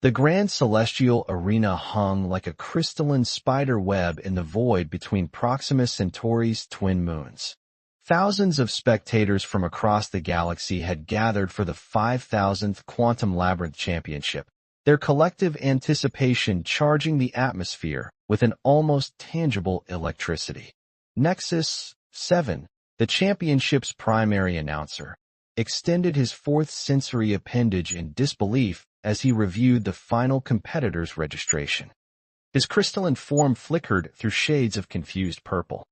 The grand celestial arena hung like a crystalline spider web in the void between Proxima Centauri's twin moons. Thousands of spectators from across the galaxy had gathered for the 5,000th Quantum Labyrinth Championship, their collective anticipation charging the atmosphere with an almost tangible electricity. Nexus 7, the championship's primary announcer, extended his fourth sensory appendage in disbelief as he reviewed the final competitor's registration. His crystalline form flickered through shades of confused purple.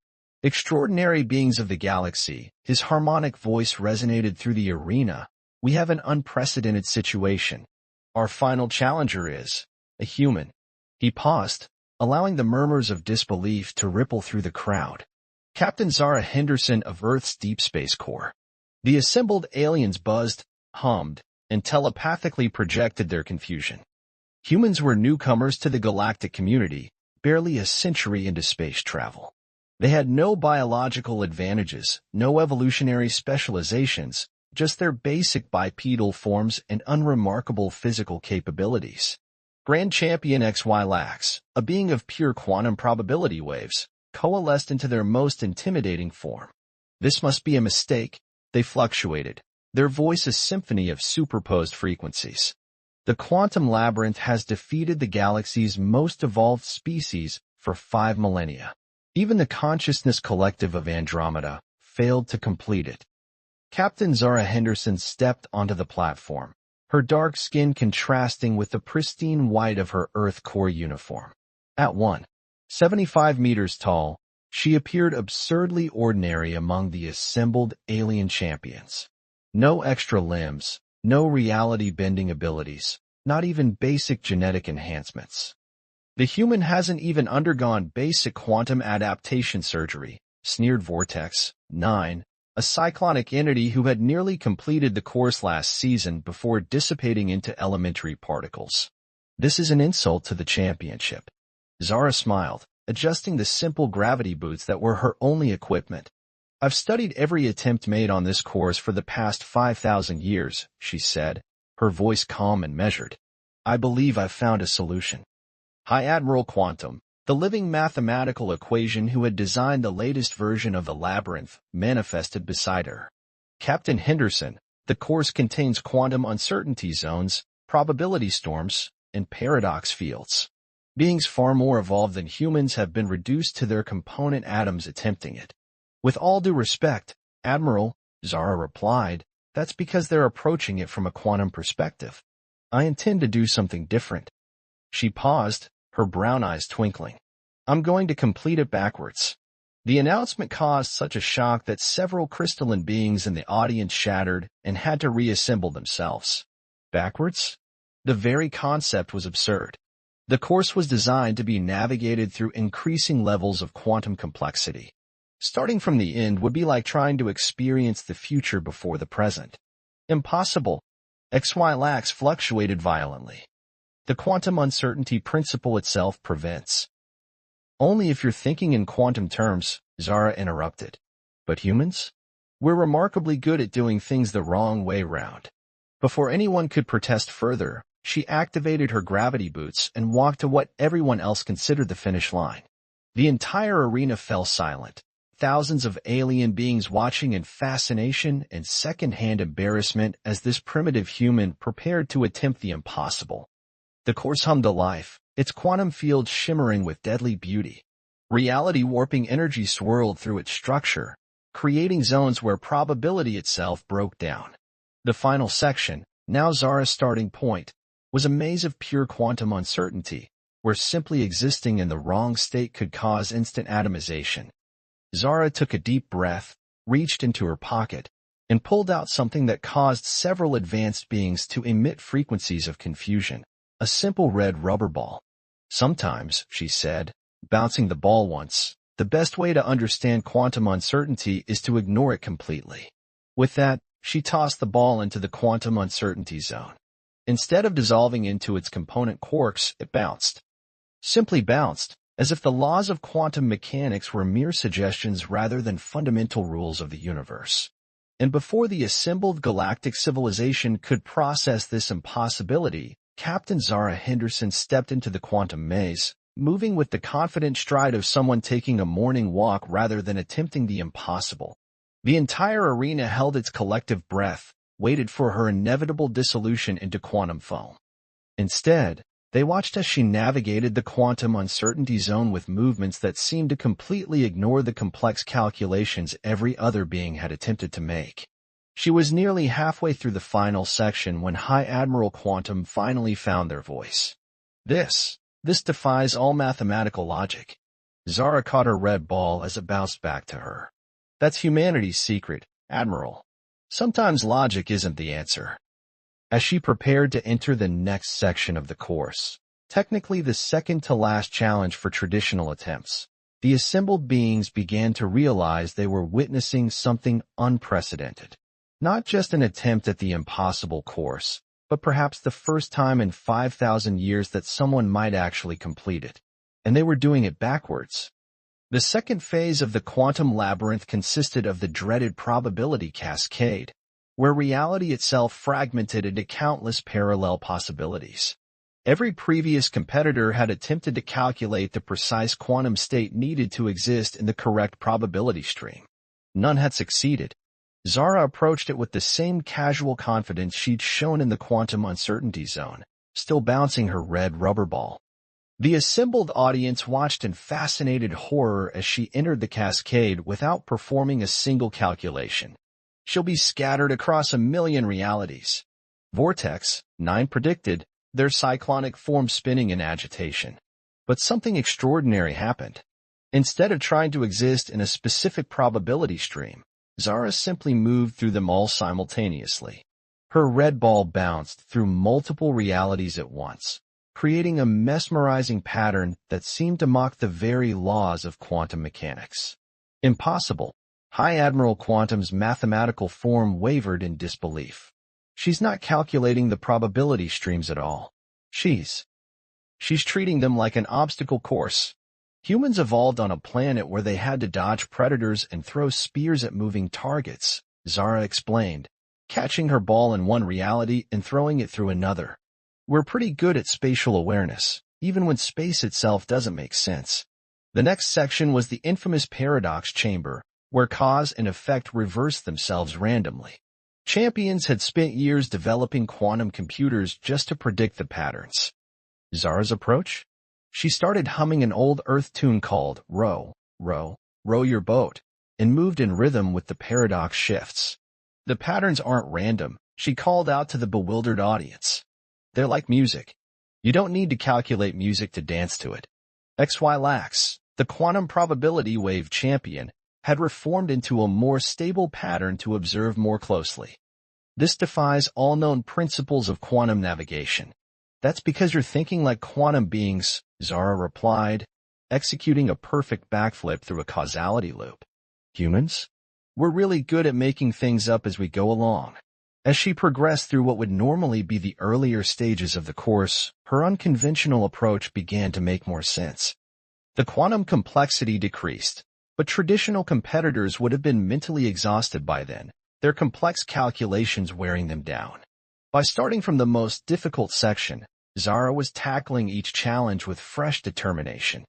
Extraordinary beings of the galaxy, his harmonic voice resonated through the arena. We have an unprecedented situation. Our final challenger is a human. He paused, allowing the murmurs of disbelief to ripple through the crowd. Captain Zara Henderson of Earth's Deep Space Corps. The assembled aliens buzzed, hummed, and telepathically projected their confusion. Humans were newcomers to the galactic community, barely a century into space travel. They had no biological advantages, no evolutionary specializations, just their basic bipedal forms and unremarkable physical capabilities. Grand Champion XY-Lax, a being of pure quantum probability waves, coalesced into their most intimidating form. This must be a mistake. They fluctuated, their voice a symphony of superposed frequencies. The Quantum Labyrinth has defeated the galaxy's most evolved species for 5 millennia. Even the consciousness collective of Andromeda failed to complete it. Captain Zara Henderson stepped onto the platform, her dark skin contrasting with the pristine white of her Earth Corps uniform. At 1.75 meters tall, she appeared absurdly ordinary among the assembled alien champions. No extra limbs, no reality-bending abilities, not even basic genetic enhancements. The human hasn't even undergone basic quantum adaptation surgery, sneered Vortex 9, a cyclonic entity who had nearly completed the course last season before dissipating into elementary particles. This is an insult to the championship. Zara smiled, adjusting the simple gravity boots that were her only equipment. I've studied every attempt made on this course for the past 5,000 years, she said, her voice calm and measured. I believe I've found a solution. High Admiral Quantum, the living mathematical equation who had designed the latest version of the labyrinth, manifested beside her. Captain Henderson, the course contains quantum uncertainty zones, probability storms, and paradox fields. Beings far more evolved than humans have been reduced to their component atoms attempting it. With all due respect, Admiral, Zara replied, that's because they're approaching it from a quantum perspective. I intend to do something different. She paused, her brown eyes twinkling. I'm going to complete it backwards. The announcement caused such a shock that several crystalline beings in the audience shattered and had to reassemble themselves. Backwards? The very concept was absurd. The course was designed to be navigated through increasing levels of quantum complexity. Starting from the end would be like trying to experience the future before the present. Impossible. XY-Lax fluctuated violently. The quantum uncertainty principle itself prevents. Only if you're thinking in quantum terms, Zara interrupted. But humans? We're remarkably good at doing things the wrong way round. Before anyone could protest further, she activated her gravity boots and walked to what everyone else considered the finish line. The entire arena fell silent. Thousands of alien beings watching in fascination and second-hand embarrassment as this primitive human prepared to attempt the impossible. The course hummed to life, its quantum field shimmering with deadly beauty. Reality-warping energy swirled through its structure, creating zones where probability itself broke down. The final section, now Zara's starting point, was a maze of pure quantum uncertainty, where simply existing in the wrong state could cause instant atomization. Zara took a deep breath, reached into her pocket, and pulled out something that caused several advanced beings to emit frequencies of confusion, a simple red rubber ball. Sometimes, she said, bouncing the ball once, the best way to understand quantum uncertainty is to ignore it completely. With that, she tossed the ball into the quantum uncertainty zone. Instead of dissolving into its component quarks, it bounced. Simply bounced, as if the laws of quantum mechanics were mere suggestions rather than fundamental rules of the universe. And before the assembled galactic civilization could process this impossibility, Captain Zara Henderson stepped into the quantum maze, moving with the confident stride of someone taking a morning walk rather than attempting the impossible. The entire arena held its collective breath, waited for her inevitable dissolution into quantum foam. Instead, they watched as she navigated the quantum uncertainty zone with movements that seemed to completely ignore the complex calculations every other being had attempted to make. She was nearly halfway through the final section when High Admiral Quantum finally found their voice. This defies all mathematical logic. Zara caught her red ball as it bounced back to her. That's humanity's secret, Admiral. Sometimes logic isn't the answer. As she prepared to enter the next section of the course, technically the second-to-last challenge for traditional attempts, the assembled beings began to realize they were witnessing something unprecedented. Not just an attempt at the impossible course, but perhaps the first time in 5,000 years that someone might actually complete it. And they were doing it backwards. The second phase of the quantum labyrinth consisted of the dreaded probability cascade, where reality itself fragmented into countless parallel possibilities. Every previous competitor had attempted to calculate the precise quantum state needed to exist in the correct probability stream. None had succeeded. Zara approached it with the same casual confidence she'd shown in the quantum uncertainty zone, still bouncing her red rubber ball. The assembled audience watched in fascinated horror as she entered the cascade without performing a single calculation. She'll be scattered across 1,000,000 realities. Vortex, 9 predicted, their cyclonic form spinning in agitation. But something extraordinary happened. Instead of trying to exist in a specific probability stream, Zara simply moved through them all simultaneously. Her red ball bounced through multiple realities at once, creating a mesmerizing pattern that seemed to mock the very laws of quantum mechanics. Impossible. High Admiral Quantum's mathematical form wavered in disbelief. She's not calculating the probability streams at all. She's treating them like an obstacle course. Humans evolved on a planet where they had to dodge predators and throw spears at moving targets, Zara explained, catching her ball in one reality and throwing it through another. We're pretty good at spatial awareness, even when space itself doesn't make sense. The next section was the infamous paradox chamber, where cause and effect reversed themselves randomly. Champions had spent years developing quantum computers just to predict the patterns. Zara's approach? She started humming an old Earth tune called Row, Row, Row Your Boat, and moved in rhythm with the paradox shifts. The patterns aren't random, she called out to the bewildered audience. They're like music. You don't need to calculate music to dance to it. XY Lax, the quantum probability wave champion, had reformed into a more stable pattern to observe more closely. This defies all known principles of quantum navigation. That's because you're thinking like quantum beings, Zara replied, executing a perfect backflip through a causality loop. Humans? We're really good at making things up as we go along. As she progressed through what would normally be the earlier stages of the course, her unconventional approach began to make more sense. The quantum complexity decreased, but traditional competitors would have been mentally exhausted by then, their complex calculations wearing them down. By starting from the most difficult section, Zara was tackling each challenge with fresh determination.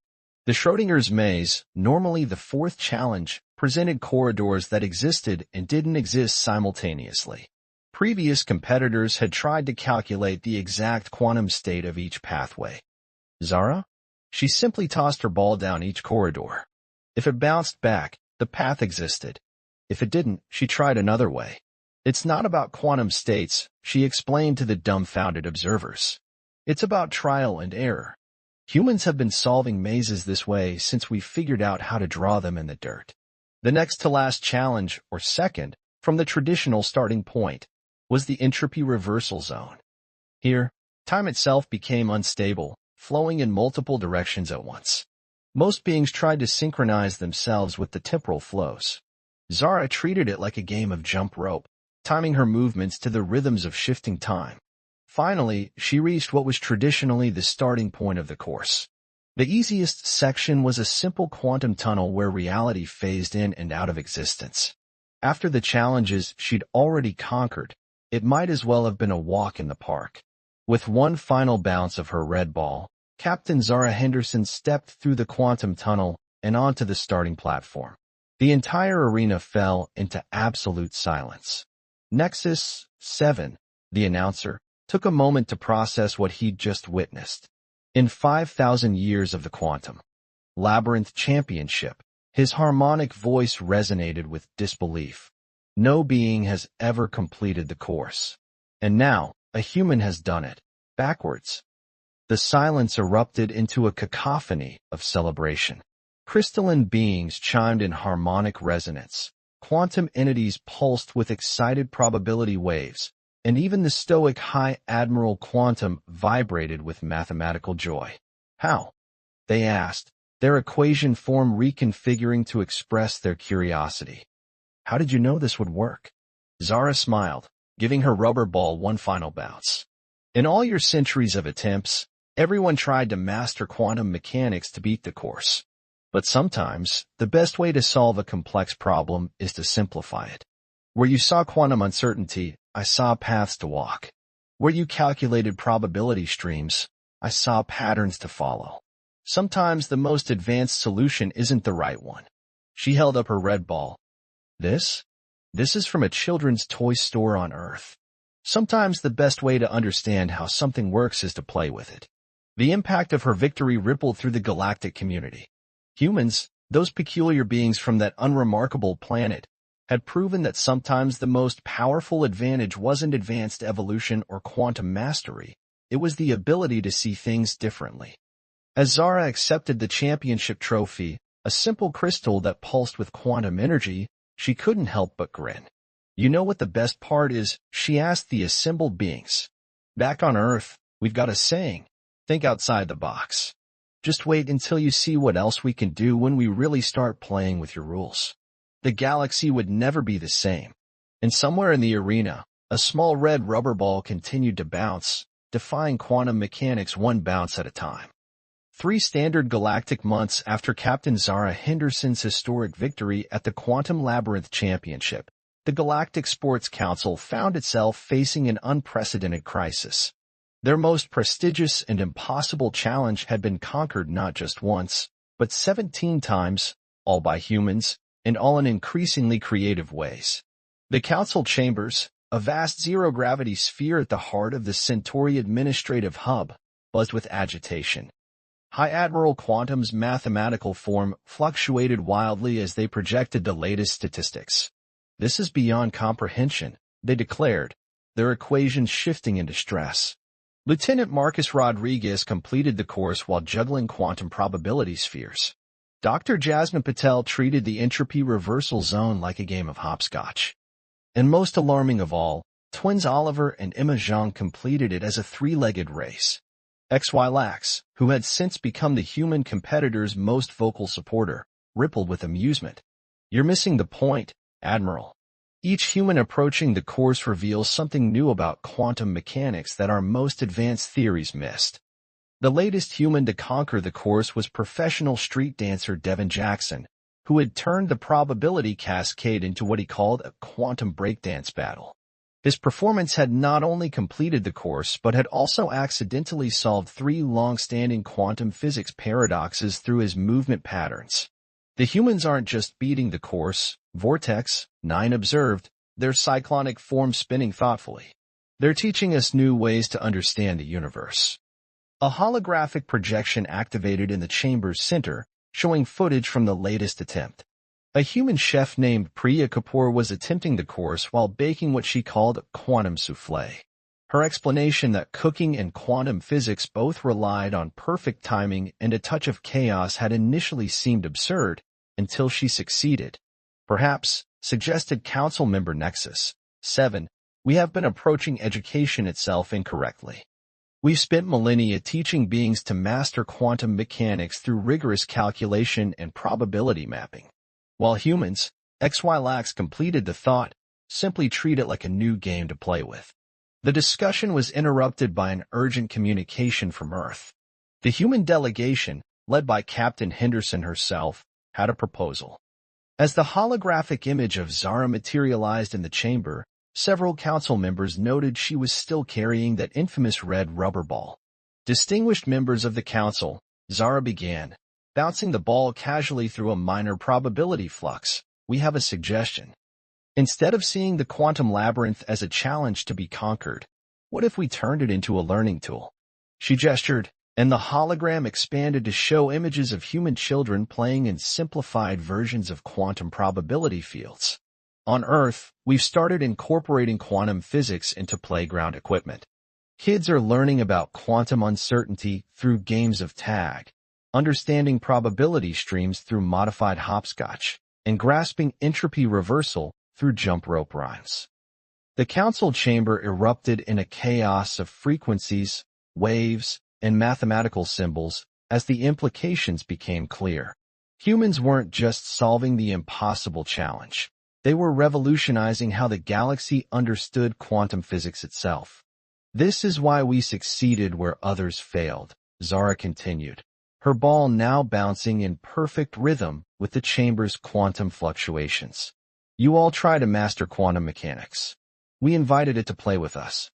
The Schrodinger's maze, normally the fourth challenge, presented corridors that existed and didn't exist simultaneously. Previous competitors had tried to calculate the exact quantum state of each pathway. Zara? She simply tossed her ball down each corridor. If it bounced back, the path existed. If it didn't, she tried another way. It's not about quantum states, she explained to the dumbfounded observers. It's about trial and error. Humans have been solving mazes this way since we figured out how to draw them in the dirt. The next to last challenge, or second, from the traditional starting point, was the entropy reversal zone. Here, time itself became unstable, flowing in multiple directions at once. Most beings tried to synchronize themselves with the temporal flows. Zara treated it like a game of jump rope, timing her movements to the rhythms of shifting time. Finally, she reached what was traditionally the starting point of the course. The easiest section was a simple quantum tunnel where reality phased in and out of existence. After the challenges she'd already conquered, it might as well have been a walk in the park. With one final bounce of her red ball, Captain Zara Henderson stepped through the quantum tunnel and onto the starting platform. The entire arena fell into absolute silence. Nexus 7, the announcer, took a moment to process what he'd just witnessed. In 5,000 years of the Quantum Labyrinth Championship, his harmonic voice resonated with disbelief. No being has ever completed the course. And now, a human has done it, backwards. The silence erupted into a cacophony of celebration. Crystalline beings chimed in harmonic resonance. Quantum entities pulsed with excited probability waves, and even the stoic High Admiral Quantum vibrated with mathematical joy. How? They asked, their equation form reconfiguring to express their curiosity. How did you know this would work? Zara smiled, giving her rubber ball one final bounce. In all your centuries of attempts, everyone tried to master quantum mechanics to beat the course. But sometimes, the best way to solve a complex problem is to simplify it. Where you saw quantum uncertainty, I saw paths to walk. Where you calculated probability streams, I saw patterns to follow. Sometimes the most advanced solution isn't the right one. She held up her red ball. This is from a children's toy store on Earth. Sometimes the best way to understand how something works is to play with it. The impact of her victory rippled through the galactic community. Humans, those peculiar beings from that unremarkable planet, had proven that sometimes the most powerful advantage wasn't advanced evolution or quantum mastery. It was the ability to see things differently. As Zara accepted the championship trophy, a simple crystal that pulsed with quantum energy, she couldn't help but grin. You know what the best part is? She asked the assembled beings. Back on Earth, we've got a saying. Think outside the box. Just wait until you see what else we can do when we really start playing with your rules. The galaxy would never be the same. And somewhere in the arena, a small red rubber ball continued to bounce, defying quantum mechanics one bounce at a time. 3 standard galactic months after Captain Zara Henderson's historic victory at the Quantum Labyrinth Championship, the Galactic Sports Council found itself facing an unprecedented crisis. Their most prestigious and impossible challenge had been conquered not just once, but 17 times, all by humans, and all in increasingly creative ways. The council chambers, a vast zero-gravity sphere at the heart of the Centauri administrative hub, buzzed with agitation. High Admiral Quantum's mathematical form fluctuated wildly as they projected the latest statistics. This is beyond comprehension, they declared, their equations shifting into stress. Lieutenant Marcus Rodriguez completed the course while juggling quantum probability spheres. Dr. Jasmine Patel treated the entropy reversal zone like a game of hopscotch. And most alarming of all, twins Oliver and Emma Zhang completed it as a 3-legged race. XY-Lax, who had since become the human competitor's most vocal supporter, rippled with amusement. You're missing the point, Admiral. Each human approaching the course reveals something new about quantum mechanics that our most advanced theories missed. The latest human to conquer the course was professional street dancer Devin Jackson, who had turned the probability cascade into what he called a quantum breakdance battle. His performance had not only completed the course but had also accidentally solved 3 long-standing quantum physics paradoxes through his movement patterns. The humans aren't just beating the course, Vortex 9 observed, their cyclonic form spinning thoughtfully. They're teaching us new ways to understand the universe. A holographic projection activated in the chamber's center, showing footage from the latest attempt. A human chef named Priya Kapoor was attempting the course while baking what she called a quantum soufflé. Her explanation that cooking and quantum physics both relied on perfect timing and a touch of chaos had initially seemed absurd, until she succeeded. Perhaps, suggested Council Member Nexus 7, we have been approaching education itself incorrectly. We've spent millennia teaching beings to master quantum mechanics through rigorous calculation and probability mapping. While humans, XY-Lax completed the thought, simply treat it like a new game to play with. The discussion was interrupted by an urgent communication from Earth. The human delegation, led by Captain Henderson herself, had a proposal. As the holographic image of Zara materialized in the chamber, Several council members noted she was still carrying that infamous red rubber ball. Distinguished members of the council, Zara began, bouncing the ball casually through a minor probability flux. We have a suggestion. Instead of seeing the quantum labyrinth as a challenge to be conquered, what if we turned it into a learning tool? She gestured, and the hologram expanded to show images of human children playing in simplified versions of quantum probability fields. On Earth, we've started incorporating quantum physics into playground equipment. Kids are learning about quantum uncertainty through games of tag, understanding probability streams through modified hopscotch, and grasping entropy reversal through jump rope rhymes. The council chamber erupted in a chaos of frequencies, waves, and mathematical symbols as the implications became clear. Humans weren't just solving the impossible challenge. They were revolutionizing how the galaxy understood quantum physics itself. This is why we succeeded where others failed, Zara continued, her ball now bouncing in perfect rhythm with the chamber's quantum fluctuations. You all try to master quantum mechanics. We invited it to play with us.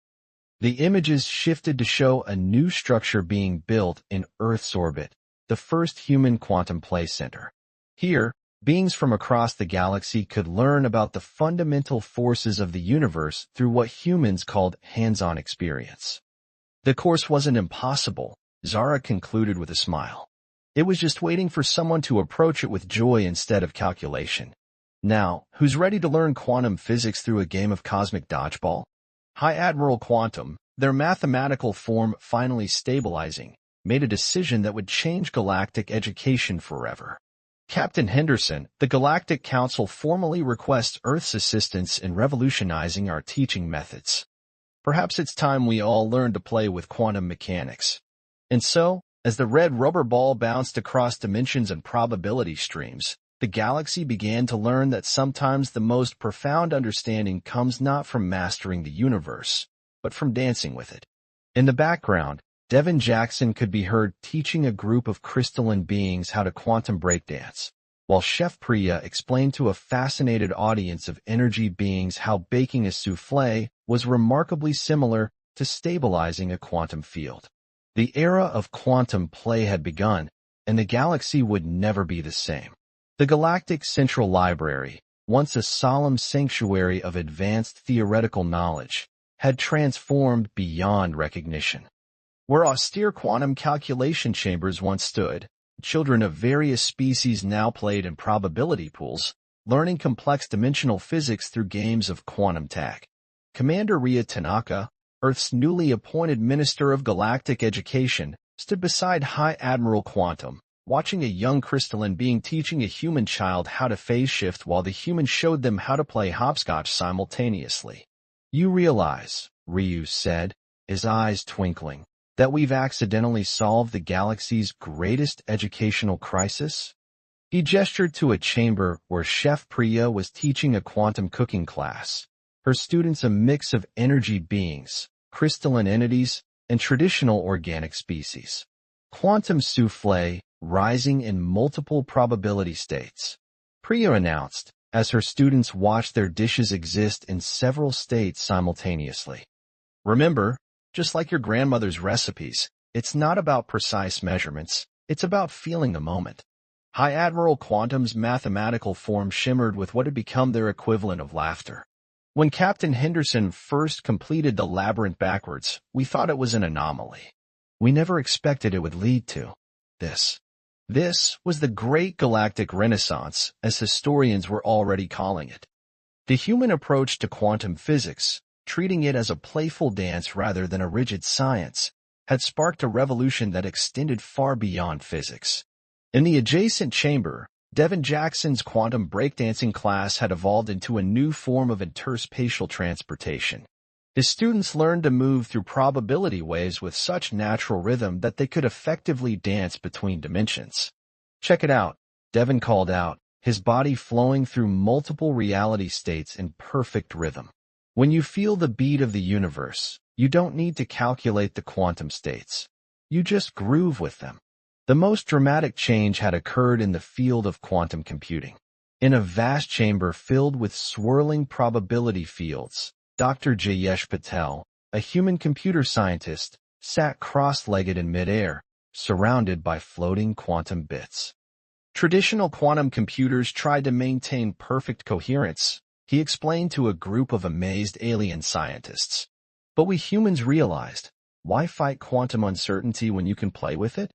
The images shifted to show a new structure being built in Earth's orbit, the first human quantum play center. Here, beings from across the galaxy could learn about the fundamental forces of the universe through what humans called hands-on experience. The course wasn't impossible, Zara concluded with a smile. It was just waiting for someone to approach it with joy instead of calculation. Now, who's ready to learn quantum physics through a game of cosmic dodgeball? High Admiral Quantum, their mathematical form finally stabilizing, made a decision that would change galactic education forever. Captain Henderson, the Galactic Council formally requests Earth's assistance in revolutionizing our teaching methods. Perhaps it's time we all learn to play with quantum mechanics. And so, as the red rubber ball bounced across dimensions and probability streams, the galaxy began to learn that sometimes the most profound understanding comes not from mastering the universe, but from dancing with it. In the background, Devin Jackson could be heard teaching a group of crystalline beings how to quantum breakdance, while Chef Priya explained to a fascinated audience of energy beings how baking a soufflé was remarkably similar to stabilizing a quantum field. The era of quantum play had begun, and the galaxy would never be the same. The Galactic Central Library, once a solemn sanctuary of advanced theoretical knowledge, had transformed beyond recognition. Where austere quantum calculation chambers once stood, children of various species now played in probability pools, learning complex dimensional physics through games of quantum tag. Commander Ria Tanaka, Earth's newly appointed Minister of Galactic Education, stood beside High Admiral Quantum, watching a young crystalline being teaching a human child how to phase shift while the human showed them how to play hopscotch simultaneously. You realize, Ryu said, his eyes twinkling, that we've accidentally solved the galaxy's greatest educational crisis? He gestured to a chamber where Chef Priya was teaching a quantum cooking class, her students a mix of energy beings, crystalline entities, and traditional organic species. Quantum soufflé, rising in multiple probability states, Priya announced, as her students watched their dishes exist in several states simultaneously. Remember, just like your grandmother's recipes, it's not about precise measurements, it's about feeling the moment. High Admiral Quantum's mathematical form shimmered with what had become their equivalent of laughter. When Captain Henderson first completed the labyrinth backwards, we thought it was an anomaly. We never expected it would lead to this. This was the Great Galactic Renaissance, as historians were already calling it. The human approach to quantum physics, treating it as a playful dance rather than a rigid science, had sparked a revolution that extended far beyond physics. In the adjacent chamber, Devin Jackson's quantum breakdancing class had evolved into a new form of interspatial transportation. His students learned to move through probability waves with such natural rhythm that they could effectively dance between dimensions. Check it out, Devin called out, his body flowing through multiple reality states in perfect rhythm. When you feel the beat of the universe, you don't need to calculate the quantum states. You just groove with them. The most dramatic change had occurred in the field of quantum computing. In a vast chamber filled with swirling probability fields, Dr. Jayesh Patel, a human computer scientist, sat cross-legged in midair, surrounded by floating quantum bits. Traditional quantum computers tried to maintain perfect coherence, he explained to a group of amazed alien scientists. But we humans realized, why fight quantum uncertainty when you can play with it?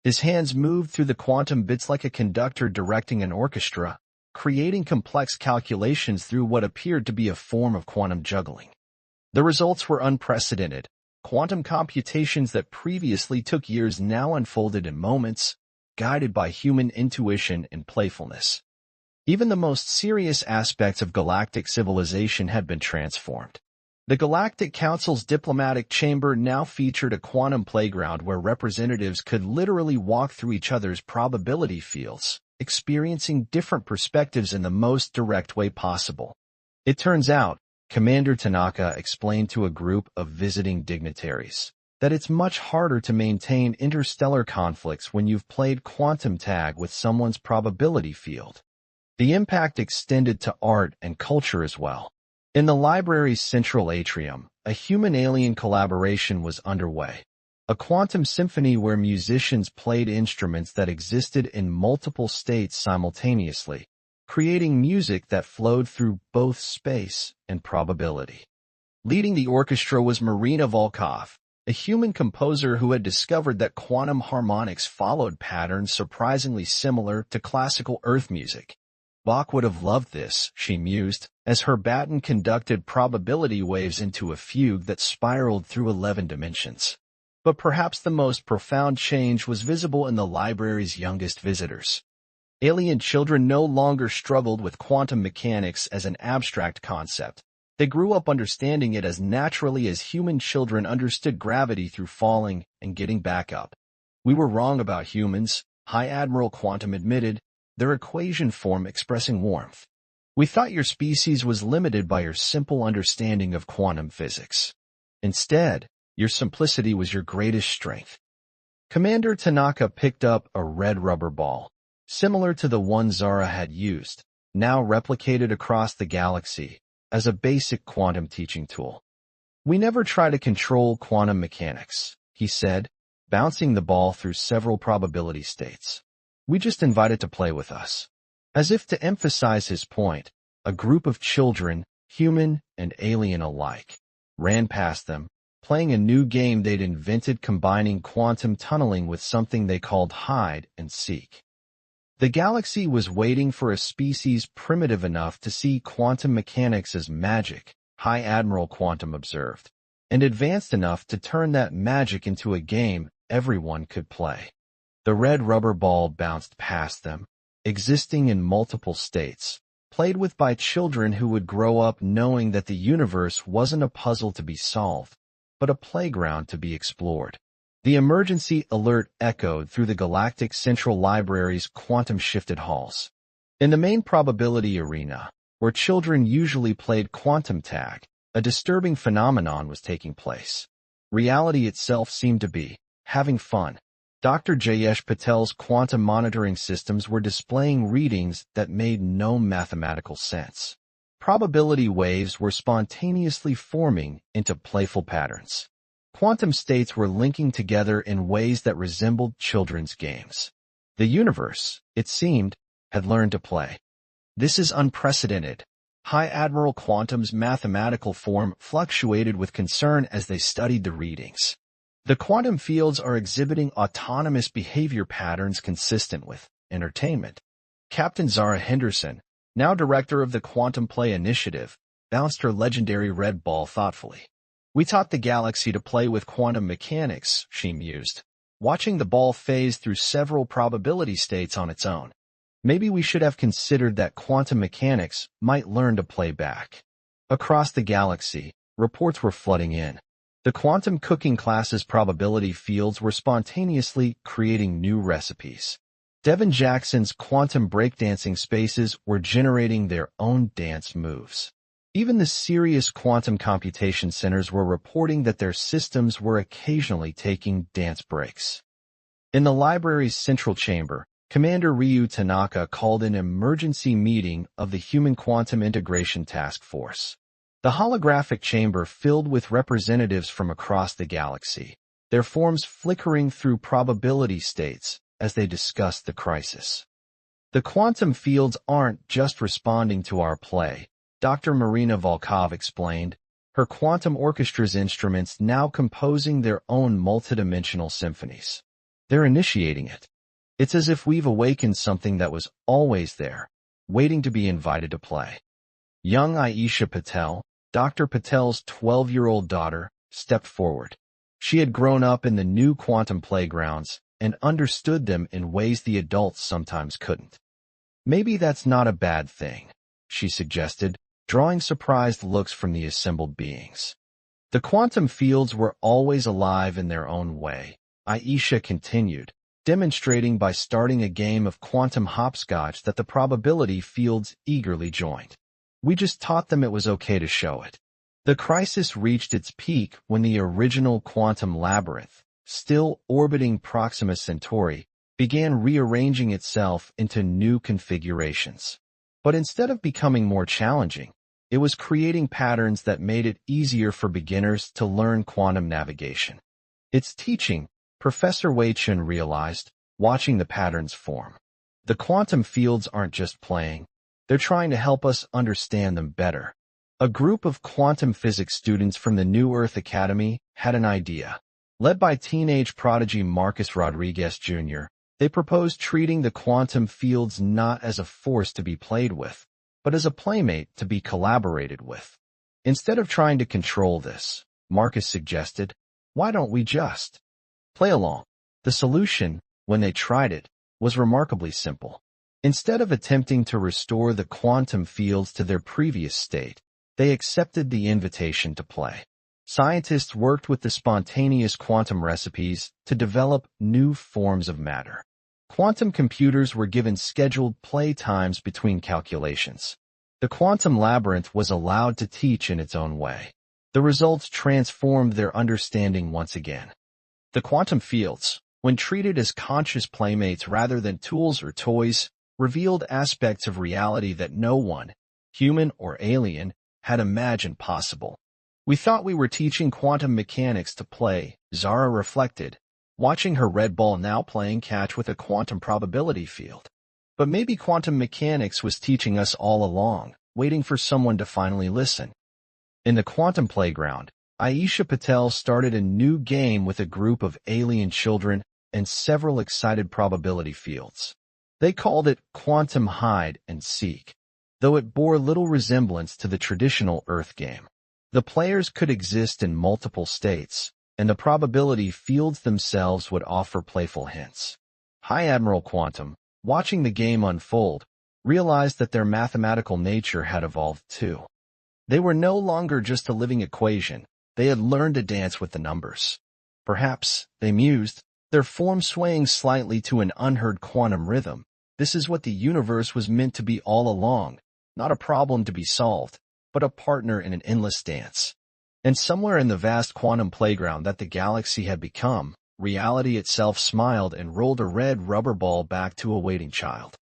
His hands moved through the quantum bits like a conductor directing an orchestra, creating complex calculations through what appeared to be a form of quantum juggling. The results were unprecedented. Quantum computations that previously took years now unfolded in moments, guided by human intuition and playfulness. Even the most serious aspects of galactic civilization had been transformed. The Galactic Council's diplomatic chamber now featured a quantum playground where representatives could literally walk through each other's probability fields, experiencing different perspectives in the most direct way possible. It turns out, Commander Tanaka explained to a group of visiting dignitaries that it's much harder to maintain interstellar conflicts when you've played quantum tag with someone's probability field. The impact extended to art and culture as well. In the library's central atrium, a human-alien collaboration was underway. A quantum symphony where musicians played instruments that existed in multiple states simultaneously, creating music that flowed through both space and probability. Leading the orchestra was Marina Volkov, a human composer who had discovered that quantum harmonics followed patterns surprisingly similar to classical Earth music. Bach would have loved this, she mused, as her baton conducted probability waves into a fugue that spiraled through 11 dimensions. But perhaps the most profound change was visible in the library's youngest visitors. Alien children no longer struggled with quantum mechanics as an abstract concept. They grew up understanding it as naturally as human children understood gravity through falling and getting back up. We were wrong about humans, High Admiral Quantum admitted, their equation form expressing warmth. We thought your species was limited by your simple understanding of quantum physics. Instead, your simplicity was your greatest strength. Commander Tanaka picked up a red rubber ball, similar to the one Zara had used, now replicated across the galaxy, as a basic quantum teaching tool. We never try to control quantum mechanics, he said, bouncing the ball through several probability states. We just invite it to play with us. As if to emphasize his point, a group of children, human and alien alike, ran past them, playing a new game they'd invented combining quantum tunneling with something they called hide and seek. The galaxy was waiting for a species primitive enough to see quantum mechanics as magic, High Admiral Quantum observed, and advanced enough to turn that magic into a game everyone could play. The red rubber ball bounced past them, existing in multiple states, played with by children who would grow up knowing that the universe wasn't a puzzle to be solved, but a playground to be explored. The emergency alert echoed through the Galactic Central Library's quantum-shifted halls. In the main probability arena, where children usually played quantum tag, a disturbing phenomenon was taking place. Reality itself seemed to be having fun. Dr. Jayesh Patel's quantum monitoring systems were displaying readings that made no mathematical sense. Probability waves were spontaneously forming into playful patterns. Quantum states were linking together in ways that resembled children's games. The universe, it seemed, had learned to play. This is unprecedented. High Admiral Quantum's mathematical form fluctuated with concern as they studied the readings. The quantum fields are exhibiting autonomous behavior patterns consistent with entertainment. Captain Zara Henderson, now director of the Quantum Play Initiative, bounced her legendary red ball thoughtfully. We taught the galaxy to play with quantum mechanics, she mused, watching the ball phase through several probability states on its own. Maybe we should have considered that quantum mechanics might learn to play back. Across the galaxy, reports were flooding in. The quantum cooking class's probability fields were spontaneously creating new recipes. Devin Jackson's quantum breakdancing spaces were generating their own dance moves. Even the serious quantum computation centers were reporting that their systems were occasionally taking dance breaks. In the library's central chamber, Commander Ryu Tanaka called an emergency meeting of the Human Quantum Integration Task Force. The holographic chamber filled with representatives from across the galaxy, their forms flickering through probability states as they discussed the crisis. The quantum fields aren't just responding to our play, Dr. Marina Volkov explained, her quantum orchestra's instruments now composing their own multidimensional symphonies. They're initiating it. It's as if we've awakened something that was always there, waiting to be invited to play. Young Aisha Patel, Dr. Patel's 12-year-old daughter, stepped forward. She had grown up in the new quantum playgrounds and understood them in ways the adults sometimes couldn't. Maybe that's not a bad thing, she suggested, drawing surprised looks from the assembled beings. The quantum fields were always alive in their own way, Aisha continued, demonstrating by starting a game of quantum hopscotch that the probability fields eagerly joined. We just taught them it was okay to show it. The crisis reached its peak when the original quantum labyrinth, still orbiting Proxima Centauri, began rearranging itself into new configurations. But instead of becoming more challenging, it was creating patterns that made it easier for beginners to learn quantum navigation. It's teaching, Professor Wei Chun realized, watching the patterns form. The quantum fields aren't just playing, they're trying to help us understand them better. A group of quantum physics students from the New Earth Academy had an idea. Led by teenage prodigy Marcus Rodriguez Jr., they proposed treating the quantum fields not as a force to be played with, but as a playmate to be collaborated with. Instead of trying to control this, Marcus suggested, why don't we just play along? The solution, when they tried it, was remarkably simple. Instead of attempting to restore the quantum fields to their previous state, they accepted the invitation to play. Scientists worked with the spontaneous quantum recipes to develop new forms of matter. Quantum computers were given scheduled play times between calculations. The quantum labyrinth was allowed to teach in its own way. The results transformed their understanding once again. The quantum fields, when treated as conscious playmates rather than tools or toys, revealed aspects of reality that no one, human or alien, had imagined possible. We thought we were teaching quantum mechanics to play, Zara reflected, watching her red ball now playing catch with a quantum probability field. But maybe quantum mechanics was teaching us all along, waiting for someone to finally listen. In the quantum playground, Aisha Patel started a new game with a group of alien children and several excited probability fields. They called it Quantum Hide and Seek, though it bore little resemblance to the traditional Earth game. The players could exist in multiple states, and the probability fields themselves would offer playful hints. High Admiral Quantum, watching the game unfold, realized that their mathematical nature had evolved too. They were no longer just a living equation, they had learned to dance with the numbers. Perhaps, they mused, their form swaying slightly to an unheard quantum rhythm. This is what the universe was meant to be all along, not a problem to be solved, but a partner in an endless dance. And somewhere in the vast quantum playground that the galaxy had become, reality itself smiled and rolled a red rubber ball back to a waiting child.